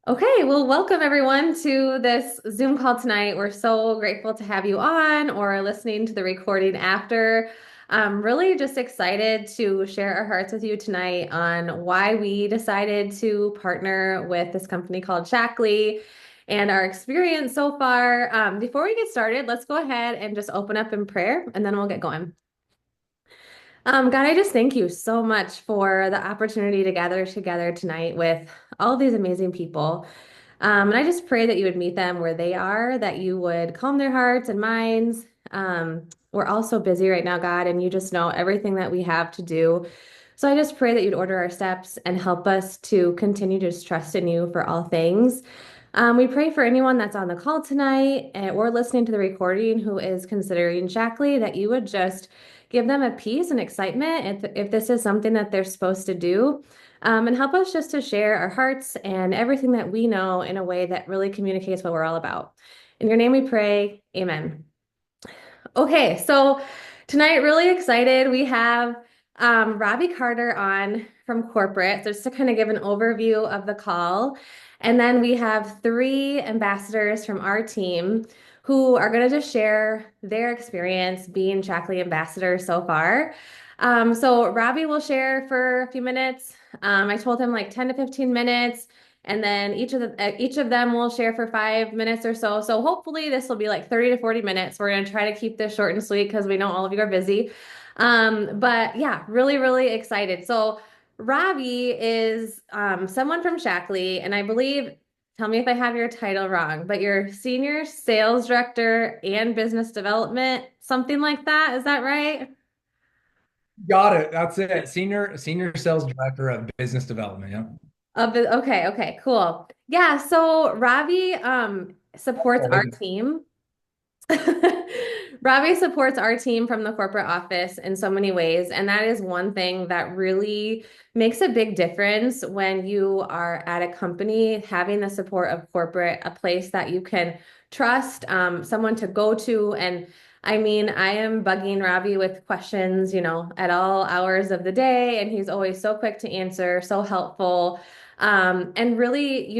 Okay, well, welcome everyone to this Zoom call tonight. We're so grateful to have you on or listening to the recording after. I'm really just excited to share our hearts with you tonight on why we decided to partner with this company called Shaklee and our experience so far. Before we get started, let's go ahead and just open up in prayer and then we'll get going. God, I just thank you so much for the opportunity to gather together tonight with all of these amazing people. And I just pray that you would meet them where they are, that you would calm their hearts and minds. We're all so busy right now, God, and you just know everything that we have to do. So I just pray that you'd order our steps and help us to continue to just trust in you for all things. We pray for anyone that's on the call tonight or listening to the recording who is considering Shackley, that you would just give them a peace and excitement if this is something that they're supposed to do. And help us just to share our hearts and everything that we know in a way that really communicates what we're all about. In your name we pray, amen. Okay, so tonight, really excited. We have Robbie Carter on from corporate, so just to kind of give an overview of the call. And then we have three ambassadors from our team who are going to just share their experience being Shackley ambassador so far. So Robbie will share for a few minutes. I told him like 10 to 15 minutes. And then each of them will share for 5 minutes or so. So hopefully this will be like 30 to 40 minutes. We're going to try to keep this short and sweet because we know all of you are busy. But yeah, really, really excited. So Robbie is someone from Shackley, and I believe, tell me if I have your title wrong, but you're senior sales director and business development, something like that. Is that right? Got it. That's it. Senior sales director of business development. Yeah. Okay, okay, cool. Yeah, so Robbie supports Oh, our look at- team. Robbie supports our team from the corporate office in so many ways. And that is one thing that really makes a big difference when you are at a company, having the support of corporate, a place that you can trust, someone to go to. And I mean, I am bugging Robbie with questions, at all hours of the day. And he's always so quick to answer, so helpful. And really,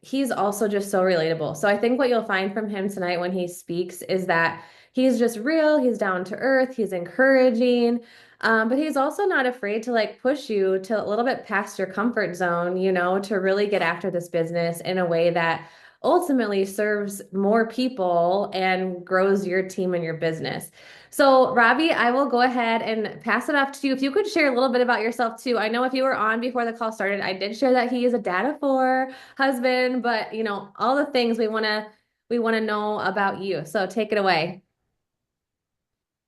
he's also just so relatable. So I think what you'll find from him tonight when he speaks is that he's just real, he's down to earth, he's encouraging, but he's also not afraid to like push you to a little bit past your comfort zone, to really get after this business in a way that ultimately serves more people and grows your team and your business. So, Robbie, I will go ahead and pass it off to you. If you could share a little bit about yourself too. I know if you were on before the call started, I did share that he is a dad of four, husband, but all the things we want to know about you. So take it away.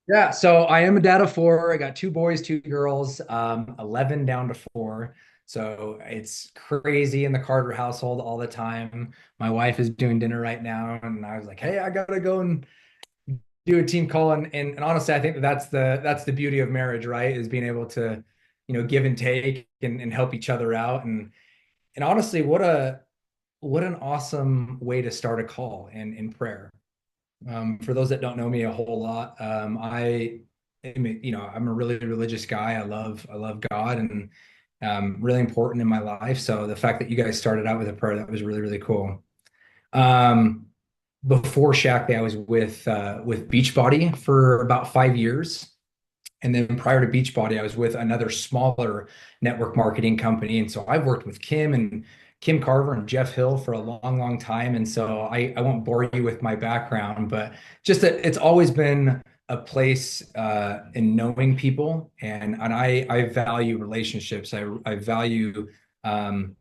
Yeah. So I am a dad of four. I got two boys, two girls, 11 down to four. So it's crazy in the Carter household all the time. My wife is doing dinner right now, and I was like, "Hey, I gotta go and do a team call." And honestly, I think that's the beauty of marriage, right? Is being able to, give and take and help each other out. And honestly, what an awesome way to start a call in prayer. For those that don't know me a whole lot, I'm a really religious guy. I love God and really important in my life. So the fact that you guys started out with a prayer, that was really, really cool. Um, Before Shackley, I was with Beachbody for about 5 years. And then prior to Beachbody, I was with another smaller network marketing company. And so I've worked with Kim Carver and Jeff Hill for a long, long time. And so I won't bore you with my background, but just that it's always been a place in knowing people. And I value relationships. I value um,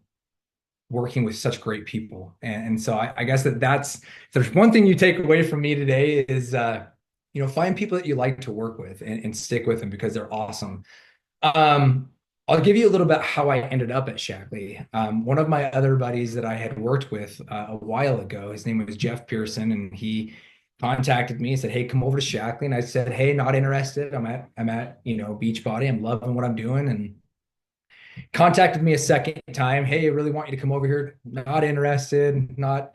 working with such great people. And so I guess that's, if there's one thing you take away from me today is, find people that you like to work with and stick with them because they're awesome. Um, I'll give you a little bit how I ended up at Shackley. One of my other buddies that I had worked with a while ago, his name was Jeff Pearson, and he contacted me and said, "Hey, come over to Shackley." And I said, "Hey, not interested. I'm at Beachbody. I'm loving what I'm doing." And contacted me a second time. "Hey, I really want you to come over here. Not interested, not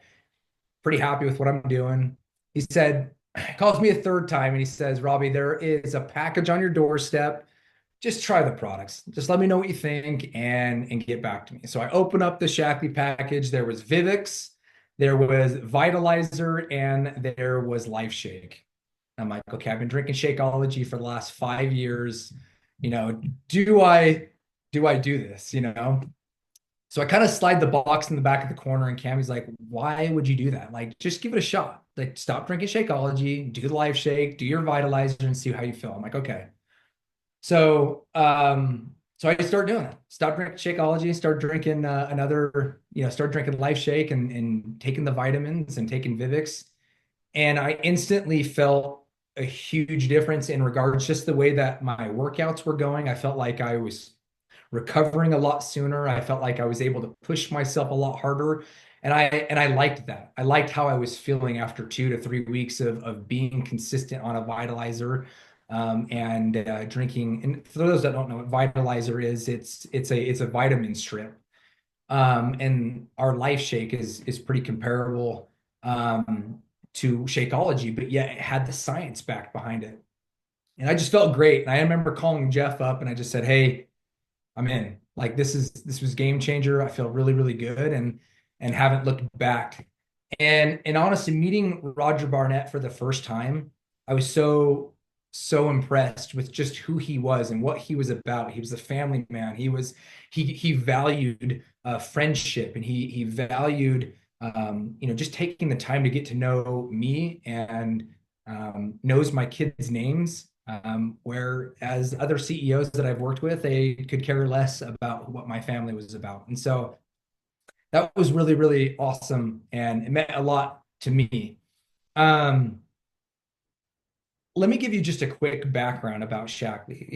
pretty happy with what I'm doing." He said, calls me a third time and he says, "Robbie, there is a package on your doorstep just try the products. Just let me know what you think and get back to me. So I open up the Shaklee package. There was Vivix, there was Vitalizer, and there was Life Shake. I'm like, okay, I've been drinking Shakeology for the last 5 years. You know, do I do this? You know, so I kind of slide the box in the back of the corner, and Cammy's like, why would you do that? Like, just give it a shot. Like, stop drinking Shakeology, do the Life Shake, do your Vitalizer, and see how you feel. I'm like, okay. So I start doing it. Stop drinking Shakeology, start drinking start drinking Life Shake and taking the vitamins and taking Vivix. And I instantly felt a huge difference in regards just the way that my workouts were going. I felt like I was recovering a lot sooner. I felt like I was able to push myself a lot harder. And I liked that. I liked how I was feeling after 2 to 3 weeks of being consistent on a vitalizer and drinking. And for those that don't know what vitalizer is, it's a vitamin strip. And our Life Shake is pretty comparable to Shakeology, but yet it had the science back behind it. And I just felt great. And I remember calling Jeff up and I just said, "Hey, I'm in. Like this was game changer. I feel really, really good and haven't looked back." And honestly, meeting Roger Barnett for the first time, I was so impressed with just who he was and what he was about. He was a family man. He valued friendship, and he valued just taking the time to get to know me and knows my kids' names. Whereas other CEOs that I've worked with, they could care less about what my family was about. And so that was really, really awesome. And it meant a lot to me. Um, Let me give you just a quick background about Shaklee.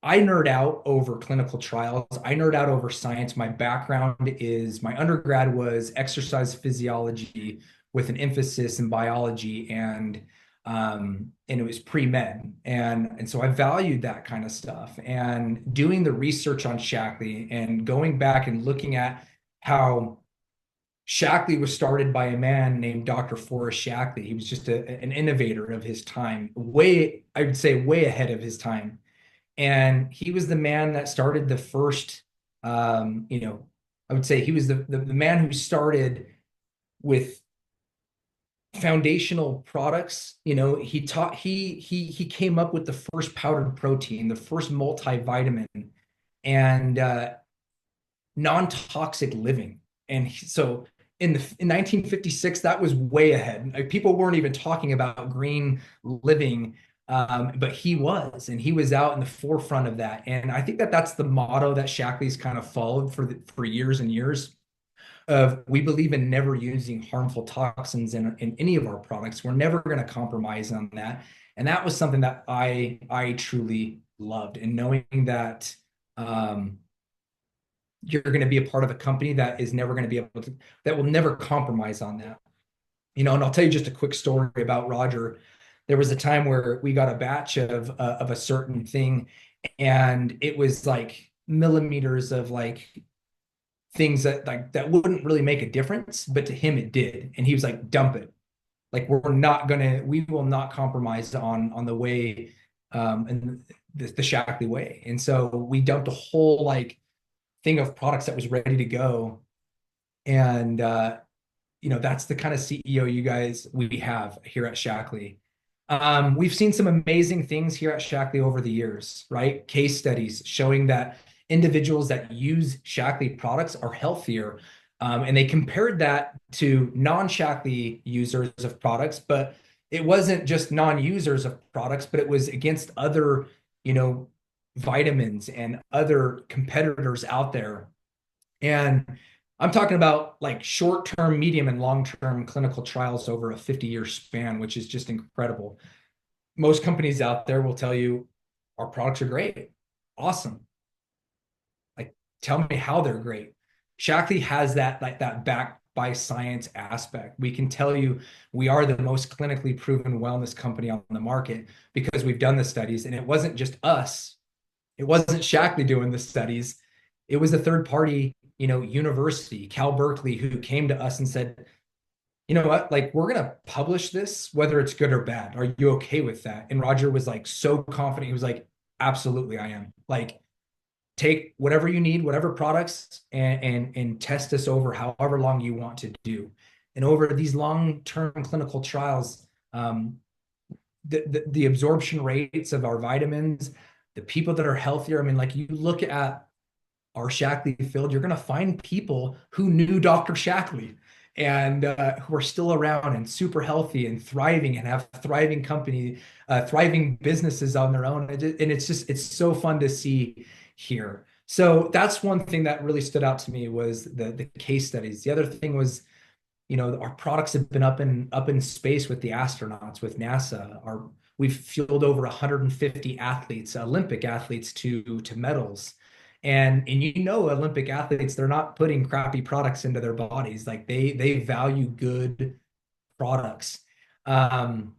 I nerd out over clinical trials. I nerd out over science. My background is my undergrad was exercise physiology with an emphasis in biology and it was pre-med. And so I valued that kind of stuff. And doing the research on Shaklee and going back and looking at how Shaklee was started by a man named Dr. Forrest Shaklee. He was just an innovator of his time, I would say, way ahead of his time. And he was the man that started the first, I would say he was the man who started with foundational products. He came up with the first powdered protein, the first multivitamin, and non-toxic living. And so in 1956, that was way ahead. Like, people weren't even talking about green living, but he was, and he was out in the forefront of that. And I think that that's the motto that Shaklee's kind of followed for years and years. Of we believe in never using harmful toxins in any of our products. We're never going to compromise on that. And that was something that I truly loved. And knowing that you're going to be a part of a company that is never going to be able to, that will never compromise on that. And I'll tell you just a quick story about Roger. There was a time where we got a batch of a certain thing, and it was like millimeters of like things that wouldn't really make a difference, but to him it did. And he was like, dump it. Like, we will not compromise on the way and the Shaklee way. And so we dumped a whole like thing of products that was ready to go. And that's the kind of CEO we have here at Shaklee. We've seen some amazing things here at Shaklee over the years, right? Case studies showing that individuals that use Shaklee products are healthier. And they compared that to non-Shaklee users of products, but it wasn't just non-users of products, but it was against other, vitamins and other competitors out there. And I'm talking about like short-term, medium, and long-term clinical trials over a 50-year span, which is just incredible. Most companies out there will tell you our products are great. Awesome. Like, tell me how they're great. Shaklee has that, like, that backed by science aspect. We can tell you we are the most clinically proven wellness company on the market because we've done the studies, and it wasn't just us. It wasn't Shaklee doing the studies. It was a third party, university, Cal Berkeley, who came to us and said, you know what, like, we're going to publish this, whether it's good or bad. Are you okay with that? And Roger was like so confident. He was like, Absolutely, I am. Like, take whatever you need, whatever products, and test this over however long you want to do. And over these long-term clinical trials, the absorption rates of our vitamins, the people that are healthier. I mean, like you look at our Shaklee field, you're going to find people who knew Dr. Shaklee and who are still around and super healthy and thriving and have thriving thriving businesses on their own. And it's just, it's so fun to see here. So that's one thing that really stood out to me was the case studies. The other thing was, our products have been up in space with the astronauts, with NASA. We've fueled over 150 athletes, Olympic athletes, to medals. And Olympic athletes, they're not putting crappy products into their bodies. Like they value good products. And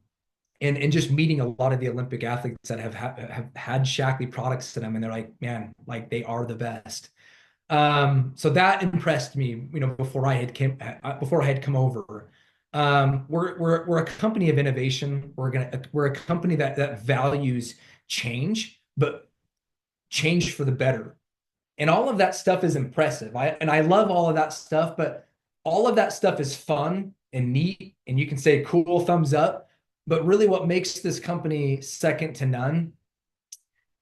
just meeting a lot of the Olympic athletes that have had Shaklee products to them, and they're like, man, like they are the best. So that impressed me, before I had come over. We're a company of innovation. We're a company that values change, but change for the better. And all of that stuff is impressive. I love all of that stuff, but all of that stuff is fun and neat, and you can say cool, thumbs up. But really, what makes this company second to none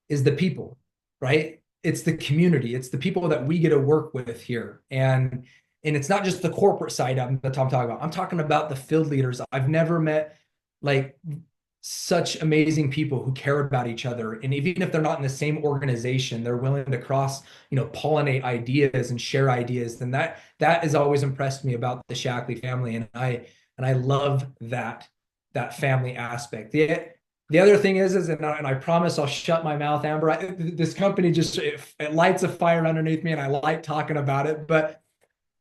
is the people, right? It's the community. It's the people that we get to work with here. And it's not just the corporate side that I'm talking about. I'm talking about the field leaders. I've never met like such amazing people who care about each other. And even if they're not in the same organization, they're willing to pollinate ideas and share ideas. Then that has always impressed me about the Shaklee family. And I love that family aspect. The other thing is and I promise I'll shut my mouth, Amber. This company just it lights a fire underneath me, and I like talking about it. But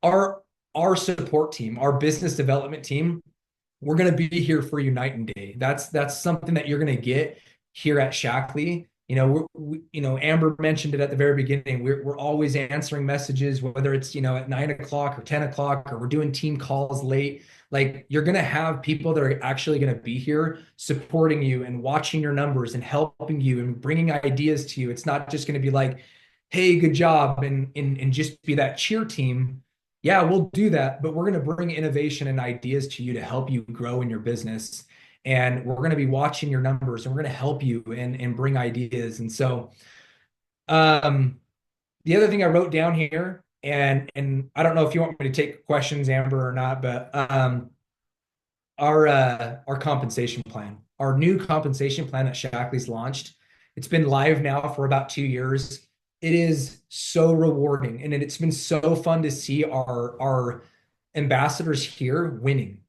our our support team, our business development team, we're going to be here for you night and day. That's something that you're going to get here at Shaklee. Amber mentioned it at the very beginning. We're always answering messages, whether it's at 9 o'clock or 10 o'clock, or we're doing team calls late. Like you're going to have people that are actually going to be here supporting you and watching your numbers and helping you and bringing ideas to you. It's not just going to be like, hey, good job, and just be that cheer team. Yeah, we'll do that, but we're going to bring innovation and ideas to you to help you grow in your business. And we're going to be watching your numbers, and we're going to help you and bring ideas. And so, um, the other thing I wrote down here, and I don't know if you want me to take questions, Amber, or not, but our compensation plan, our new compensation plan that Shaklee's launched. It's been live now for about 2 years. It is so rewarding, and it's been so fun to see our ambassadors here winning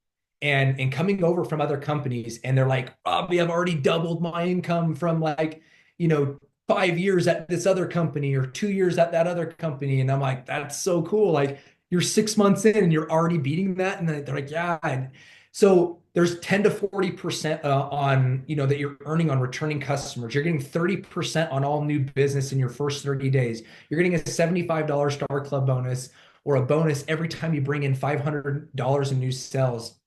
and coming over from other companies, and they're like, Robbie, I've already doubled my income from 5 years at this other company or 2 years at that other company. And I'm like, that's so cool. Like you're 6 months in and you're already beating that. And then they're like, yeah. And so there's 10 to 40% on, that you're earning on returning customers. You're getting 30% on all new business in your first 30 days. You're getting a $75 Star Club bonus or a bonus every time you bring in $500 in new sales,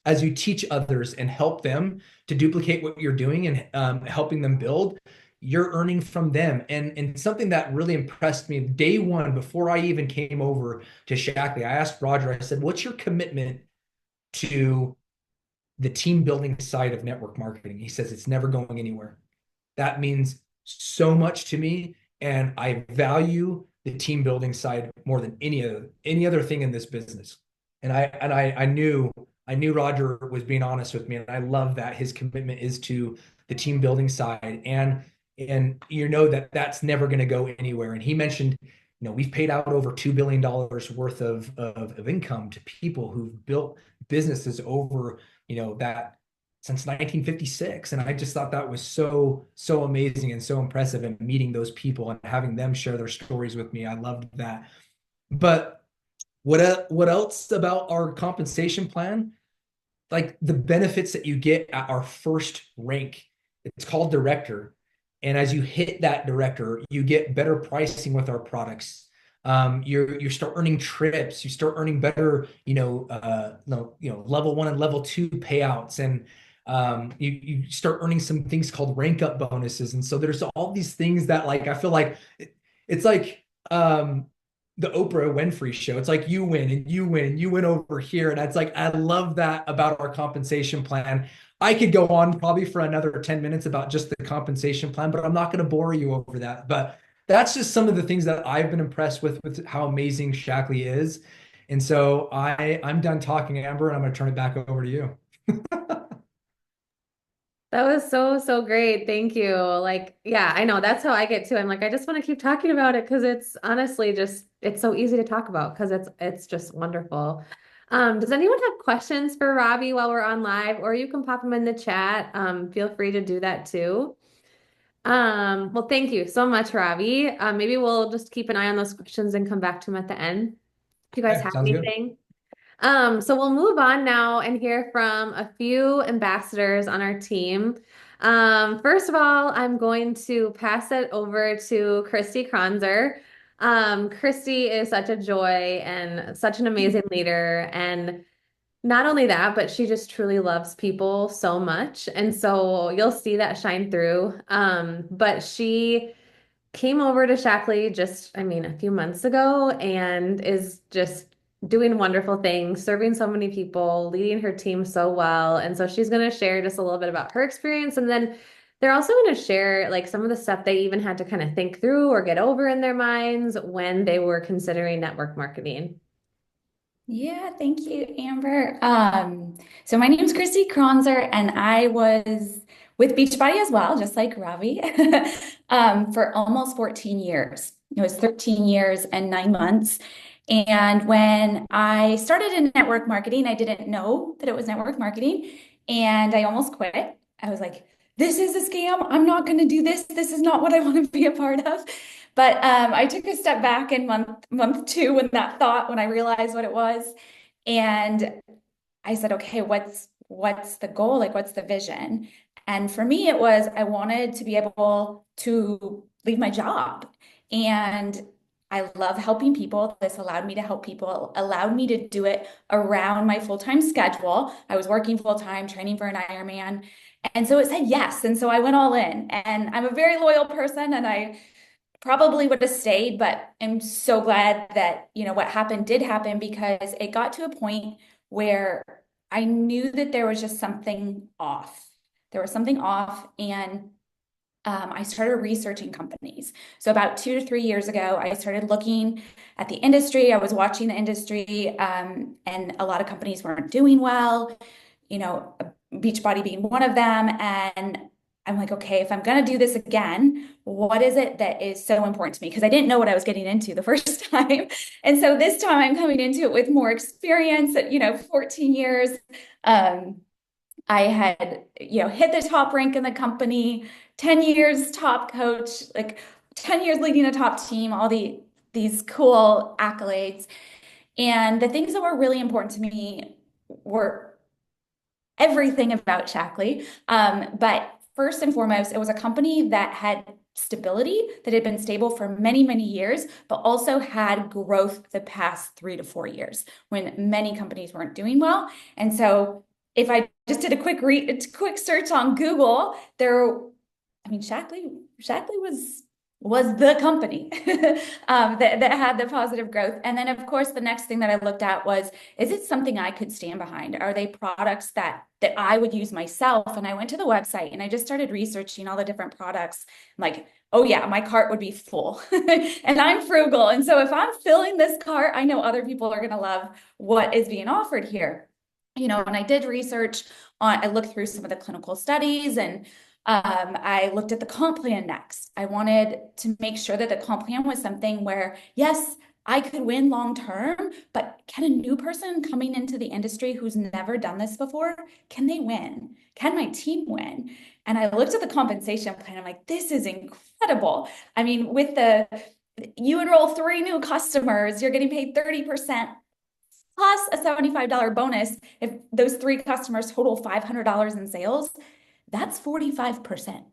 as you teach others and help them to duplicate what you're doing and helping them build. You're earning from them. And something that really impressed me day one, before I even came over to Shaklee, I asked Roger, I said, what's your commitment to the team building side of network marketing? He says, it's never going anywhere. That means so much to me. And I value the team building side more than any other thing in this business. And I knew Roger was being honest with me, and I love that his commitment is to the team building side, and that's never going to go anywhere. And he mentioned, we've paid out over $2 billion worth of income to people who've built businesses over that since 1956, and I just thought that was so amazing and so impressive. And meeting those people and having them share their stories with me, I loved that. But what else about our compensation plan? Like the benefits that you get at our first rank. It's called director. And as you hit that director, you get better pricing with our products. You start earning trips. You start earning better, level 1 and level 2 payouts. And You start earning some things called rank up bonuses. And so there's all these things that like I feel like it's like the Oprah Winfrey show. It's like you win and you win, you win over here. And it's like I love that about our compensation plan. I could go on probably for another 10 minutes about just the compensation plan, but I'm not going to bore you over that. But that's just some of the things that I've been impressed with how amazing Shaklee is. And so I'm done talking, Amber, and I'm going to turn it back over to you. That was so, so great. Thank you. Like, yeah, I know that's how I get too. I'm like, I just want to keep talking about it because it's honestly just it's so easy to talk about because it's just wonderful. Does anyone have questions for Robbie while we're on live, or you can pop them in the chat. Feel free to do that too. Well, thank you so much, Robbie. Maybe we'll just keep an eye on those questions and come back to them at the end. If you guys Okay, have sounds good. anything. So we'll move on now and hear from a few ambassadors on our team. First of all, I'm going to pass it over to Christy Kronzer. Christy is such a joy and such an amazing leader. And not only that, but she just truly loves people so much. And so you'll see that shine through. But she came over to Shaklee just, I mean, a few months ago and is just doing wonderful things, serving so many people, leading her team so well. And so she's going to share just a little bit about her experience. And then they're also going to share like some of the stuff they even had to kind of think through or get over in their minds when they were considering network marketing. Yeah, thank you, Amber. So my name is Christy Kronzer, and I was with Beachbody as well, just like Ravi, for almost 14 years. It was 13 years and 9 months. And when I started in network marketing, I didn't know that it was network marketing, and I almost quit. I was like, this is a scam. I'm not going to do this. This is not what I want to be a part of. But I took a step back in month two when I realized what it was, and I said, okay, what's the goal? Like, what's the vision? And for me, it was I wanted to be able to leave my job, and I love helping people. This allowed me to help people, allowed me to do it around my full-time schedule. I was working full-time, training for an Ironman. And so it said yes. And so I went all in. And I'm a very loyal person, and I probably would have stayed, but I'm so glad that, what happened did happen, because it got to a point where I knew that there was just something off. There was something off, and I started researching companies. So about 2 to 3 years ago, I started looking at the industry. I was watching the industry, and a lot of companies weren't doing well, Beachbody being one of them. And I'm like, okay, if I'm going to do this again, what is it that is so important to me? Because I didn't know what I was getting into the first time. And so this time I'm coming into it with more experience at, 14 years. I had, hit the top rank in the company, 10 years top coach, like 10 years leading a top team, all these cool accolades. And the things that were really important to me were everything about Shaklee. But first and foremost, it was a company that had stability, that had been stable for many, many years, but also had growth the past 3 to 4 years when many companies weren't doing well. And so if I just did a quick search on Google, Shaklee was the company that had the positive growth. And then, of course, the next thing that I looked at was, is it something I could stand behind? Are they products that I would use myself? And I went to the website and I just started researching all the different products. I'm like, oh yeah, my cart would be full. And I'm frugal. And so if I'm filling this cart, I know other people are going to love what is being offered here. And I did research I looked through some of the clinical studies, and I looked at the comp plan next. I wanted to make sure that the comp plan was something where, yes, I could win long term, but can a new person coming into the industry who's never done this before, can they win? Can my team win? And I looked at the compensation plan. I'm like, this is incredible. I mean, you enroll 3 new customers, you're getting paid 30% plus a $75 bonus. If those 3 customers total $500 in sales, that's 45%.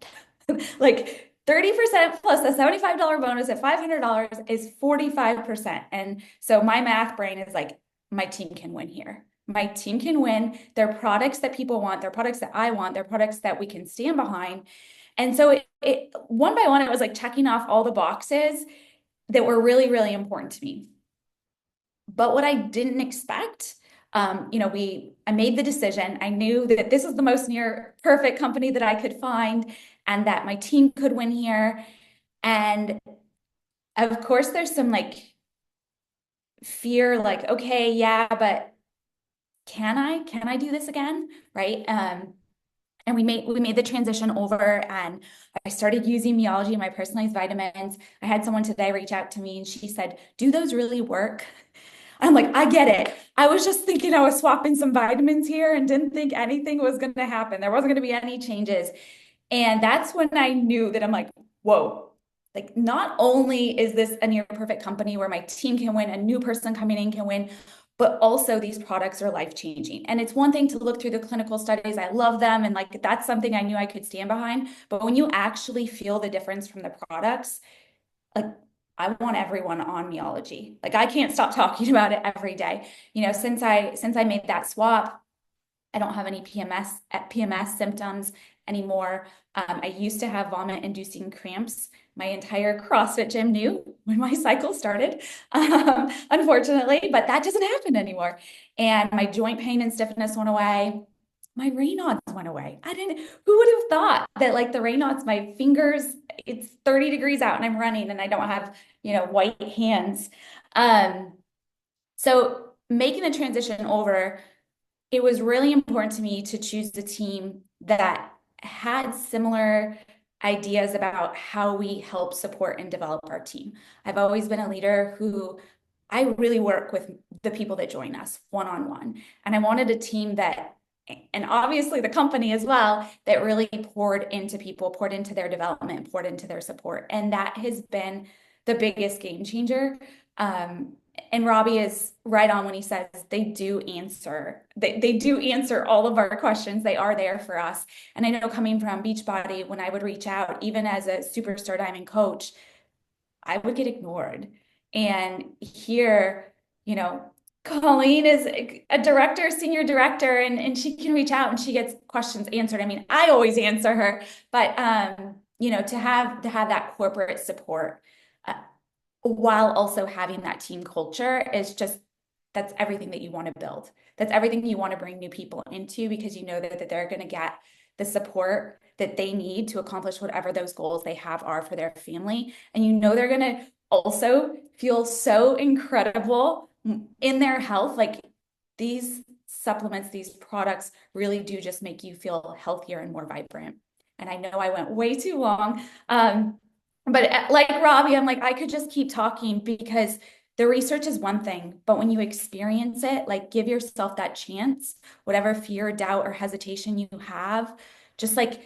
Like 30% plus a $75 bonus at $500 is 45%. And so my math brain is like, my team can win here. My team can win. They're products that people want. They're products that I want. They're products that we can stand behind. And so it one by one, it was like checking off all the boxes that were really, really important to me. But what I didn't expect, I made the decision. I knew that this was the most near perfect company that I could find and that my team could win here. And of course, there's some like fear, like, okay, yeah, but can I do this again? Right. And we made the transition over and I started using Meology, my personalized vitamins. I had someone today reach out to me and she said, do those really work? I'm like, I get it. I was just thinking I was swapping some vitamins here and didn't think anything was going to happen. There wasn't going to be any changes. And that's when I knew that I'm like, whoa, like not only is this a near perfect company where my team can win, a new person coming in can win, but also these products are life changing. And it's one thing to look through the clinical studies. I love them. And like, that's something I knew I could stand behind. But when you actually feel the difference from the products, like I want everyone on Meology. Like I can't stop talking about it every day. Since I made that swap, I don't have any PMS symptoms anymore. I used to have vomit-inducing cramps. My entire CrossFit gym knew when my cycle started, unfortunately, but that doesn't happen anymore. And my joint pain and stiffness went away. My Raynaud's went away. Who would have thought that like the Raynaud's, my fingers, it's 30 degrees out and I'm running and I don't have, white hands. Um, so making the transition over, it was really important to me to choose a team that had similar ideas about how we help support and develop our team. I've always been a leader who I really work with the people that join us one on one. And I wanted a team that, and obviously the company as well, that really poured into people, poured into their development, poured into their support. And that has been the biggest game changer. And Robbie is right on when he says they do answer. They do answer all of our questions. They are there for us. And I know coming from Beachbody, when I would reach out, even as a superstar diamond coach, I would get ignored. And here, Colleen is a director, senior director, and she can reach out and she gets questions answered. I mean, I always answer her, but to have that corporate support while also having that team culture is just that's everything that you want to build. That's everything you want to bring new people into because you know that they're going to get the support that they need to accomplish whatever those goals they have are for their family. And you know they're going to also feel so incredible in their health. Like these supplements, these products really do just make you feel healthier and more vibrant. And I know I went way too long. But like Robbie, I'm like, I could just keep talking because the research is one thing, but when you experience it, like give yourself that chance, whatever fear, doubt, or hesitation you have, just like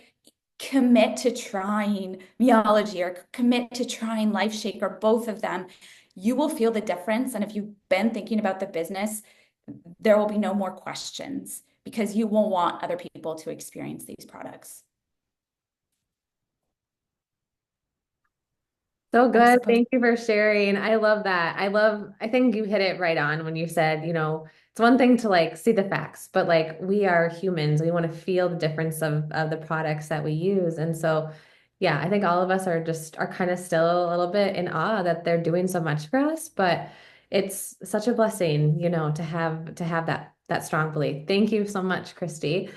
commit to trying Meology or commit to trying LifeShake or both of them. You will feel the difference. And if you've been thinking about the business, there will be no more questions because you will want other people to experience these products. So I'm good. supposed Thank you for sharing. I love that. I think you hit it right on when you said, it's one thing to like see the facts, but like we are humans. We want to feel the difference of the products that we use. And so, yeah, I think all of us are kind of still a little bit in awe that they're doing so much for us, but it's such a blessing, to have that strong belief. Thank you so much, Christy.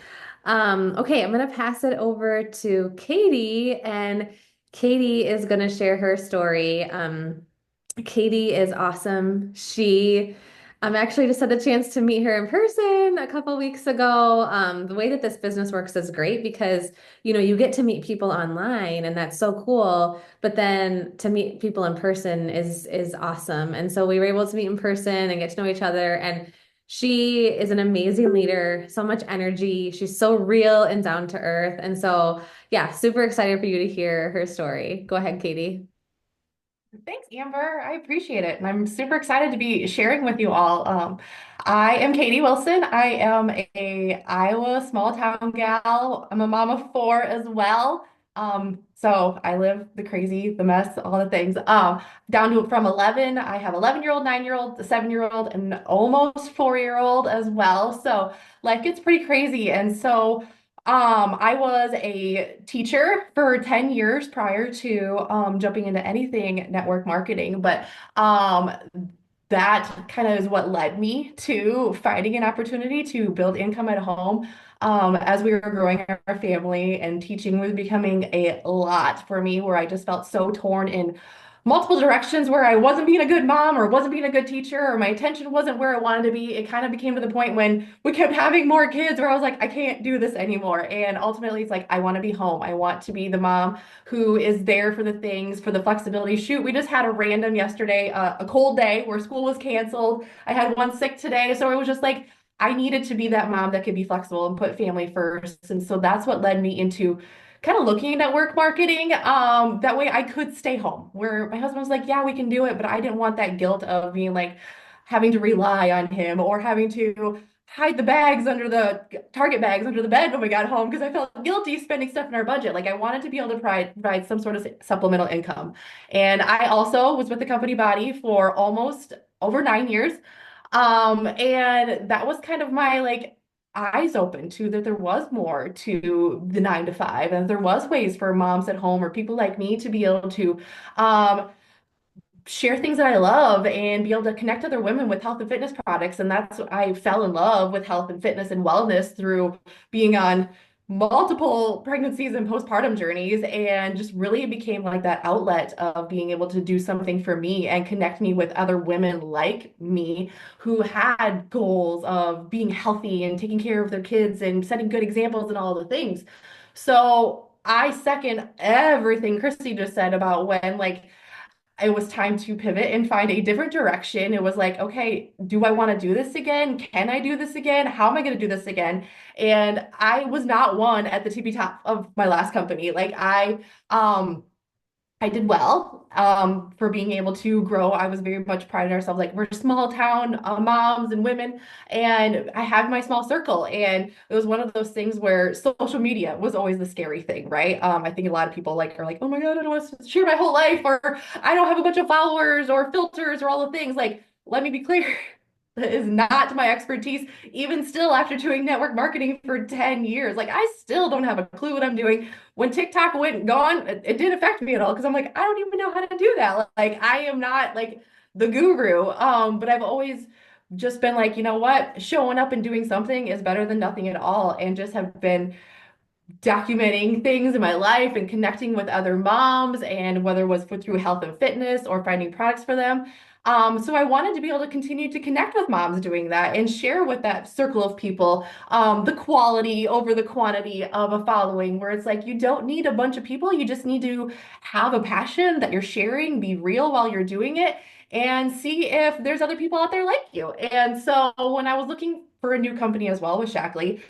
Okay, I'm gonna pass it over to Katie, and Katie is going to share her story. Katie is awesome. She actually just had the chance to meet her in person a couple weeks ago. The way that this business works is great because, you get to meet people online and that's so cool. But then to meet people in person is awesome. And so we were able to meet in person and get to know each other. And she is an amazing leader, so much energy. She's so real and down to earth. And so, yeah, super excited for you to hear her story. Go ahead, Katie. Thanks, Amber. I appreciate it. And I'm super excited to be sharing with you all. I am Katie Wilson. I am a Iowa small town gal. I'm a mom of four as well. So I live the crazy, the mess, all the things. Down to from 11, I have 11-year-old, 9-year-old, a 7-year-old, and almost 4-year-old as well. So life gets pretty crazy. And so I was a teacher for 10 years prior to jumping into anything network marketing. But um, that kind of is what led me to finding an opportunity to build income at home. As we were growing our family and teaching was becoming a lot for me, where I just felt so torn in multiple directions where I wasn't being a good mom or wasn't being a good teacher or my attention wasn't where it wanted to be. It kind of became to the point when we kept having more kids where I was like, I can't do this anymore. And ultimately, it's like, I want to be home. I want to be the mom who is there for the things, for the flexibility. Shoot, we just had a random yesterday, a cold day where school was canceled. I had one sick today. So it was just like, I needed to be that mom that could be flexible and put family first. And so that's what led me into kind of looking at network marketing. That way I could stay home, where my husband was like, yeah, we can do it. But I didn't want that guilt of being like having to rely on him or having to hide the bags under the Target bags under the bed when we got home because I felt guilty spending stuff in our budget. Like I wanted to be able to provide some sort of supplemental income. And I also was with the company body for almost over 9 years. And that was kind of my like eyes open to that there was more to the 9 to 5, and there was ways for moms at home or people like me to be able to um, share things that I love and be able to connect other women with health and fitness products. And that's I fell in love with health and fitness and wellness through being on multiple pregnancies and postpartum journeys, and just really became like that outlet of being able to do something for me and connect me with other women like me who had goals of being healthy and taking care of their kids and setting good examples and all the things. So I second everything Christy just said about when like it was time to pivot and find a different direction. It was like, okay, do I want to do this again? Can I do this again? How am I going to do this again? And I was not one at the tippy top of my last company. Like I did well for being able to grow. I was very much priding ourselves like we're small town moms and women, and I have my small circle. And it was one of those things where social media was always the scary thing, right? I think a lot of people like are like, oh my God, I don't want to share my whole life, or I don't have a bunch of followers or filters or all the things. Like, let me be clear. That is not my expertise. Even still, after doing network marketing for 10 years, like I still don't have a clue what I'm doing. When TikTok went gone, it didn't affect me at all because I'm like, I don't even know how to do that. Like, I am not like the guru. But I've always just been like, you know what? Showing up and doing something is better than nothing at all. And just have been documenting things in my life and connecting with other moms, and whether it was through health and fitness or finding products for them. So I wanted to be able to continue to connect with moms doing that and share with that circle of people the quality over the quantity of a following, where it's like you don't need a bunch of people, you just need to have a passion that you're sharing, be real while you're doing it, and see if there's other people out there like you. And so when I was looking for a new company as well with Shaklee,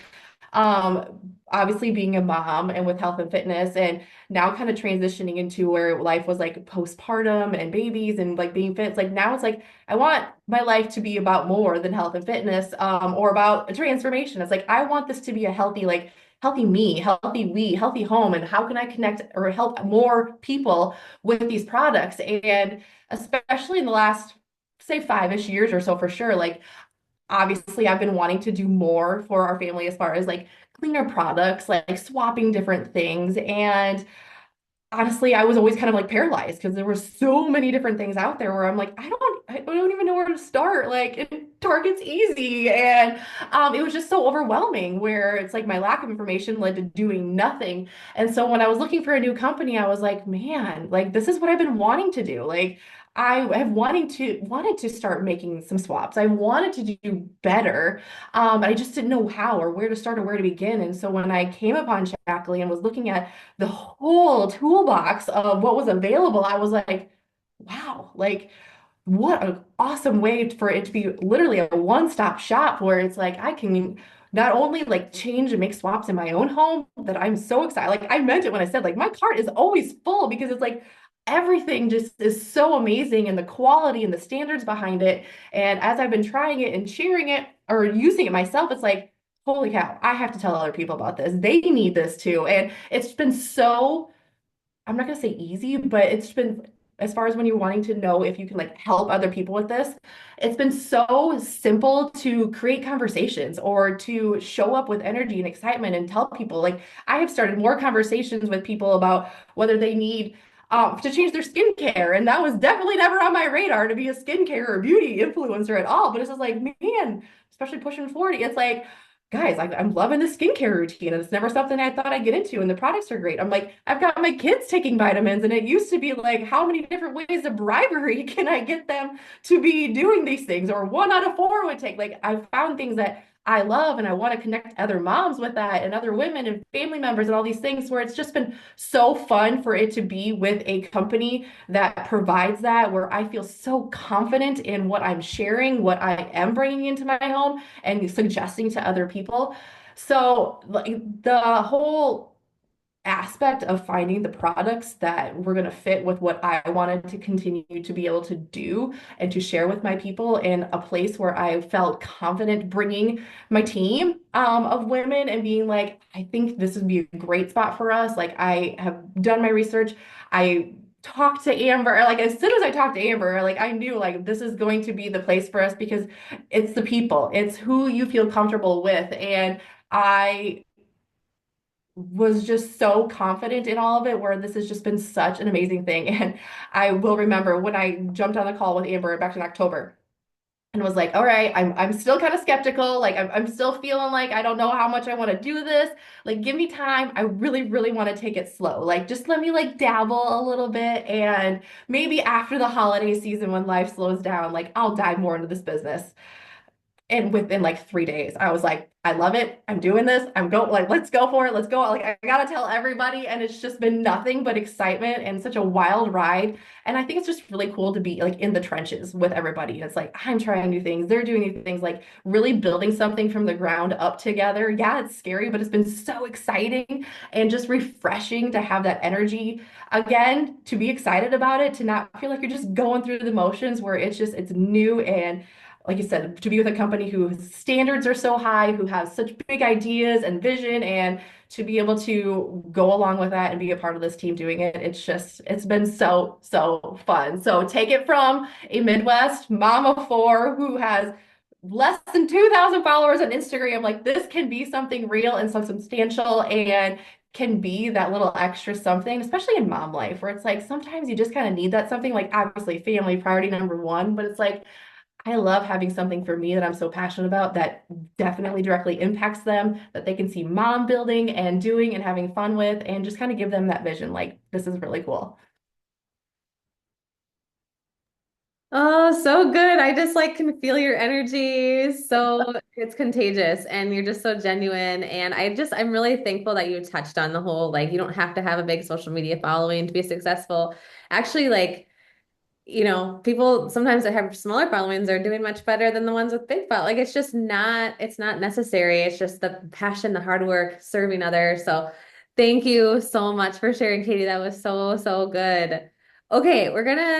obviously being a mom and with health and fitness, and now kind of transitioning into where life was like postpartum and babies and like being fit. It's like now it's like I want my life to be about more than health and fitness, or about a transformation. It's like I want this to be a healthy, like healthy me, healthy we, healthy home, and how can I connect or help more people with these products? And especially in the last, say, 5-ish years or so for sure, like obviously I've been wanting to do more for our family as far as like cleaner products, like swapping different things. And honestly, I was always kind of like paralyzed because there were so many different things out there where I'm like, I don't even know where to start. Like, Target's easy, and it was just so overwhelming. Where it's like my lack of information led to doing nothing. And so when I was looking for a new company, I was like, man, like this is what I've been wanting to do. Like, I have wanted to start making some swaps. I wanted to do better, but I just didn't know how or where to start or where to begin. And so when I came upon Shackley and was looking at the whole toolbox of what was available, I was like, wow, like what an awesome way for it to be literally a one-stop shop where it's like I can not only like change and make swaps in my own home, that I'm so excited. Like I meant it when I said like my cart is always full because it's like everything just is so amazing, and the quality and the standards behind it. And as I've been trying it and sharing it or using it myself, it's like, holy cow, I have to tell other people about this. They need this too. And it's been so I'm not gonna say easy, but it's been as far as when you're wanting to know if you can like help other people with this, it's been so simple to create conversations or to show up with energy and excitement and tell people like I have started more conversations with people about whether they need to change their skincare. And that was definitely never on my radar to be a skincare or beauty influencer at all. But it's just like, man, especially pushing 40, it's like guys, I'm loving the skincare routine, and it's never something I thought I'd get into, and the products are great. I'm like, I've got my kids taking vitamins, and it used to be like, how many different ways of bribery can I get them to be doing these things? Or 1 out of 4 would take. Like, I found things that I love, and I want to connect other moms with that, and other women and family members, and all these things where it's just been so fun for it to be with a company that provides that, where I feel so confident in what I'm sharing, what I am bringing into my home and suggesting to other people. So, like the whole aspect of finding the products that were going to fit with what I wanted to continue to be able to do and to share with my people in a place where I felt confident bringing my team of women and being like, I think this would be a great spot for us. Like, I have done my research. I talked to Amber. Like, as soon as I talked to Amber, like, I knew like this is going to be the place for us because it's the people, it's who you feel comfortable with. And I was just so confident in all of it, where this has just been such an amazing thing. And I will remember when I jumped on the call with Amber back in October and was like, all right, I'm still kind of skeptical. Like I'm still feeling like I don't know how much I want to do this. Like give me time. I really, really want to take it slow. Like just let me like dabble a little bit. And maybe after the holiday season when life slows down, like I'll dive more into this business. And within like 3 days, I was like, I love it. I'm doing this. I'm going, like, let's go for it. Let's go. Like, I gotta tell everybody. And it's just been nothing but excitement and such a wild ride. And I think it's just really cool to be like in the trenches with everybody. It's like, I'm trying new things. They're doing new things, like really building something from the ground up together. Yeah, it's scary, but it's been so exciting and just refreshing to have that energy again, to be excited about it, to not feel like you're just going through the motions where it's just, it's new and like you said, to be with a company whose standards are so high, who has such big ideas and vision, and to be able to go along with that and be a part of this team doing it, it's just, it's been so, so fun. So take it from a Midwest mom of four who has less than 2,000 followers on Instagram. Like this can be something real and so substantial and can be that little extra something, especially in mom life, where it's like sometimes you just kind of need that something. Like obviously family priority number one, but it's like I love having something for me that I'm so passionate about that definitely directly impacts them, that they can see mom building and doing and having fun with, and just kind of give them that vision. Like, this is really cool. Oh, so good. I just like can feel your energy. So it's contagious and you're just so genuine. And I'm really thankful that you touched on the whole, like, you don't have to have a big social media following to be successful. Actually, like, people sometimes that have smaller followings are doing much better than the ones with big follow. Like it's not necessary. It's just the passion, the hard work, serving others. So thank you so much for sharing, Katie. That was so, so good. Okay,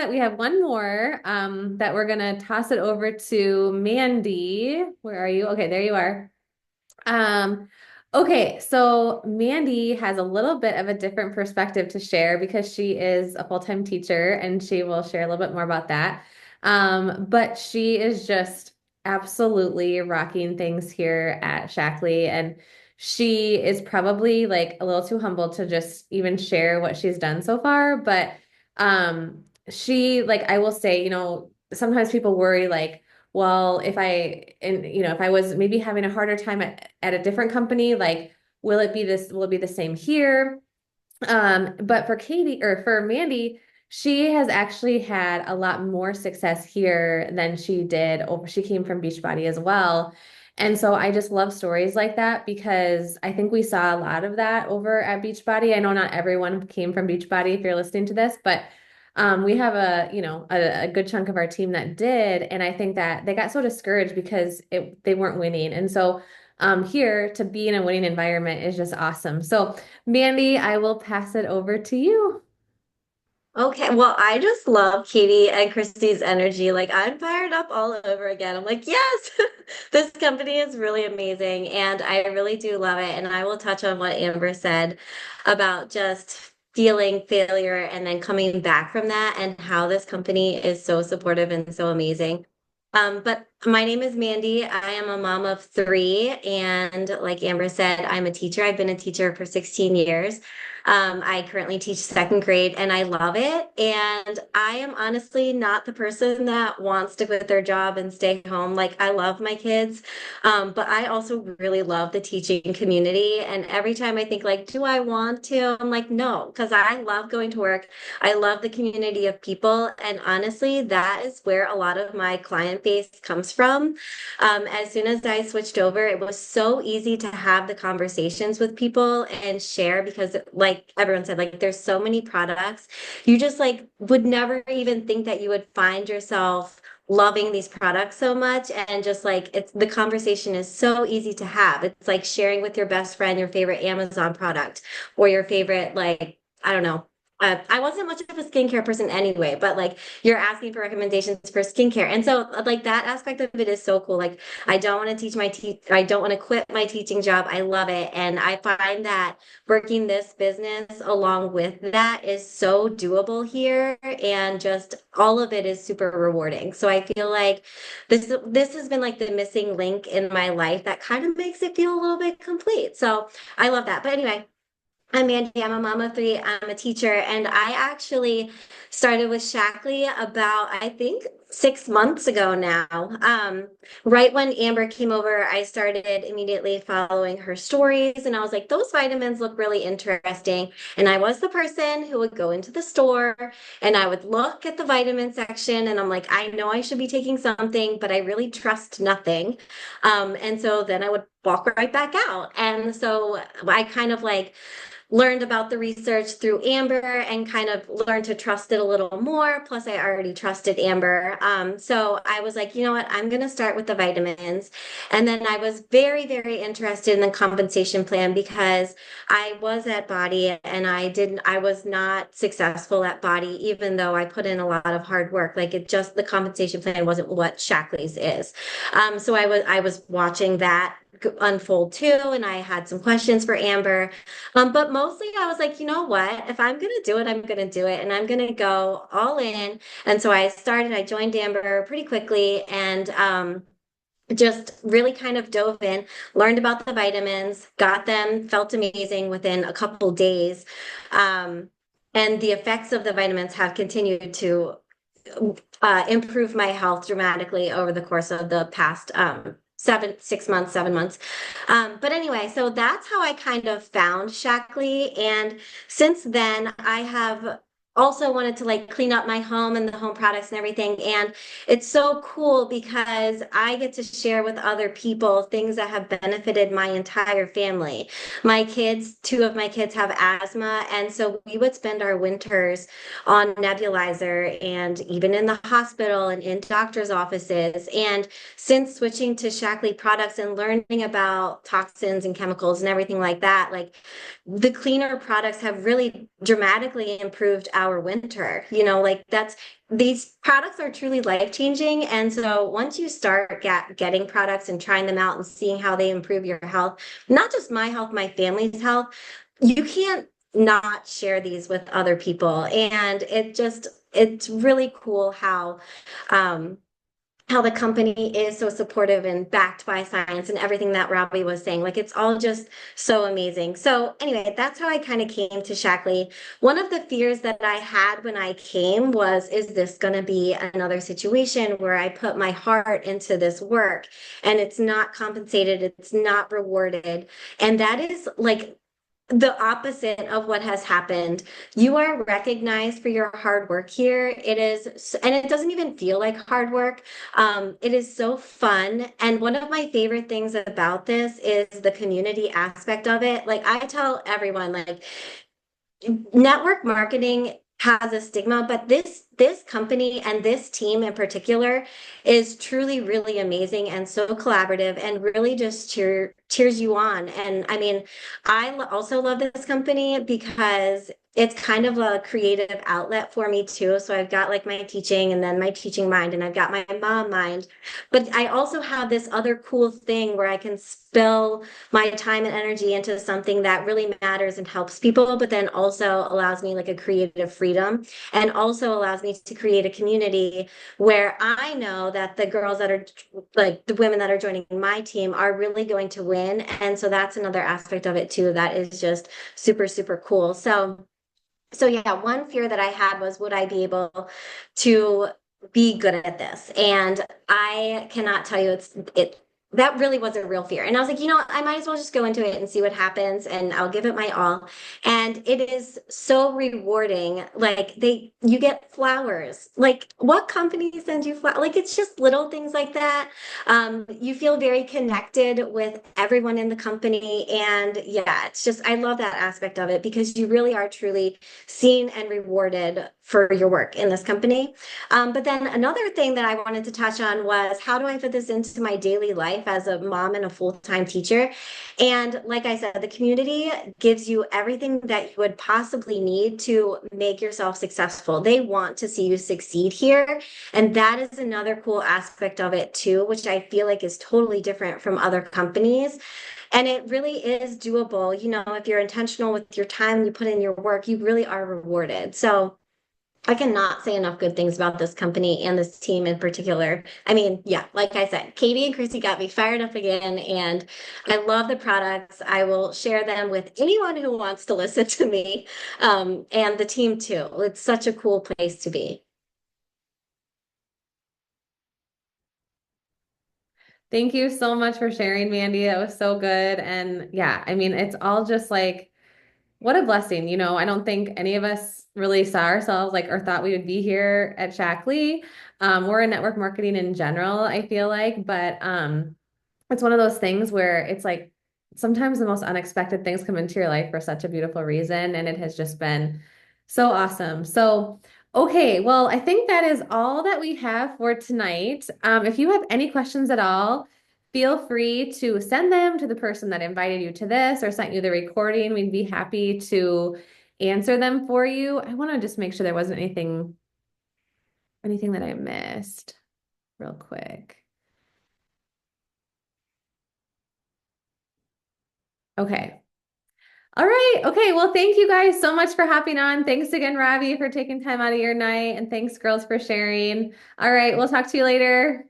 we have one more that we're gonna toss it over to Mandy. Where are you? Okay, there you are. Um, okay, so Mandy has a little bit of a different perspective to share because she is a full-time teacher and she will share a little bit more about that. But she is just absolutely rocking things here at Shaklee, and she is probably like a little too humble to just even share what she's done so far. But I will say, sometimes people worry like, well, if I was maybe having a harder time at a different company, like, will it be the same here? But for Katie or for Mandy, she has actually had a lot more success here than she did over, she came from Beachbody as well. And so I just love stories like that because I think we saw a lot of that over at Beachbody. I know not everyone came from Beachbody if you're listening to this, but we have a good chunk of our team that did, and I think that they got so discouraged because they weren't winning. And so here to be in a winning environment is just awesome. So Mandy, I will pass it over to you. Okay, well, I just love Katie and Christy's energy. Like, I'm fired up all over again. I'm like, yes, this company is really amazing. And I really do love it. And I will touch on what Amber said about just feeling failure and then coming back from that, and how this company is so supportive and so amazing. But my name is Mandy. I am a mom of three. And like Amber said, I'm a teacher. I've been a teacher for 16 years. I currently teach second grade and I love it. And I am honestly not the person that wants to quit their job and stay home. Like, I love my kids. But I also really love the teaching community. And every time I think like, do I want to? I'm like, no, because I love going to work. I love the community of people. And honestly, that is where a lot of my client base comes from. As soon as I switched over, it was so easy to have the conversations with people and share because, like everyone said, like there's so many products. You just like would never even think that you would find yourself loving these products so much, and just like it's the conversation is so easy to have. It's like sharing with your best friend your favorite Amazon product or your favorite, like, I don't know, I wasn't much of a skincare person anyway, but like you're asking for recommendations for skincare. And so like that aspect of it is so cool. Like I don't want to I don't want to quit my teaching job. I love it. And I find that working this business along with that is so doable here. And just all of it is super rewarding. So I feel like this has been like the missing link in my life that kind of makes it feel a little bit complete. So I love that. But anyway, I'm Mandy. I'm a mom of three. I'm a teacher, and I actually started with Shaklee about, I think, 6 months ago now. Right when Amber came over, I started immediately following her stories, and I was like, those vitamins look really interesting. And I was the person who would go into the store and I would look at the vitamin section, and I'm like, I know I should be taking something, but I really trust nothing. And so then I would walk right back out. And so I kind of like learned about the research through Amber and kind of learned to trust it a little more. Plus, I already trusted Amber. So I was like, you know what? I'm going to start with the vitamins. And then I was very, very interested in the compensation plan because I was at Body and I was not successful at Body, even though I put in a lot of hard work. Like the compensation plan wasn't what Shaklee's is. So I was watching that unfold too, and I had some questions for Amber. But mostly I was like, you know what? If I'm gonna do it, I'm gonna do it, and I'm gonna go all in. And so I joined Amber pretty quickly, and just really kind of dove in, learned about the vitamins, got them, felt amazing within a couple days. Um, and the effects of the vitamins have continued to improve my health dramatically over the course of the past 6 months, 7 months. But anyway, so that's how I kind of found Shaklee. And since then, I have also wanted to like clean up my home and the home products and everything. And it's so cool because I get to share with other people things that have benefited my entire family. Two of my kids have asthma. And so we would spend our winters on nebulizer and even in the hospital and in doctor's offices. And since switching to Shaklee products and learning about toxins and chemicals and everything like that, like the cleaner products have really dramatically improved our winter. Like these products are truly life changing. And so once you start getting products and trying them out and seeing how they improve your health, not just my health, my family's health, you can't not share these with other people. And it's really cool how the company is so supportive and backed by science and everything that Robbie was saying. Like it's all just so amazing. So anyway, that's how I kind of came to Shaklee. One of the fears that I had when I came was, is this going to be another situation where I put my heart into this work and it's not compensated, it's not rewarded? And that is like the opposite of what has happened. You are recognized for your hard work here. And it doesn't even feel like hard work. It is so fun. And one of my favorite things about this is the community aspect of it. Like I tell everyone, like network marketing has a stigma, but this company and this team in particular is truly really amazing and so collaborative and really just cheers you on. And I mean, also love this company because it's kind of a creative outlet for me too. So I've got like my teaching and then my teaching mind, and I've got my mom mind. But I also have this other cool thing where I can spill my time and energy into something that really matters and helps people, but then also allows me like a creative freedom and also allows me to create a community where I know that the girls that are like the women that are joining my team are really going to win. And so that's another aspect of it too that is just super, super cool. So yeah, one fear that I had was would I be able to be good at this? And I cannot tell you it that really was a real fear. And I was like, I might as well just go into it and see what happens and I'll give it my all. And it is so rewarding. Like you get flowers. Like what company sends you flowers? Like it's just little things like that. You feel very connected with everyone in the company. And yeah, it's just, I love that aspect of it because you really are truly seen and rewarded for your work in this company. But then another thing that I wanted to touch on was how do I fit this into my daily life as a mom and a full-time teacher? And like I said, the community gives you everything that you would possibly need to make yourself successful. They want to see you succeed here. And that is another cool aspect of it too, which I feel like is totally different from other companies. And it really is doable. If you're intentional with your time, you put in your work, you really are rewarded. So I cannot say enough good things about this company and this team in particular. I mean, yeah, like I said, Katie and Chrissy got me fired up again, and I love the products. I will share them with anyone who wants to listen to me, and the team too. It's such a cool place to be. Thank you so much for sharing, Mandy. That was so good. And yeah, I mean, it's all just like, what a blessing. I don't think any of us really saw ourselves like or thought we would be here at Shaklee. We're in network marketing in general, I feel like, but it's one of those things where it's like sometimes the most unexpected things come into your life for such a beautiful reason, and it has just been so awesome. So, okay, well, I think that is all that we have for tonight. If you have any questions at all, feel free to send them to the person that invited you to this or sent you the recording. We'd be happy to answer them for you. I want to just make sure there wasn't anything that I missed real quick. Okay. All right. Okay. Well, thank you guys so much for hopping on. Thanks again, Robbie, for taking time out of your night. And thanks, girls, for sharing. All right. We'll talk to you later.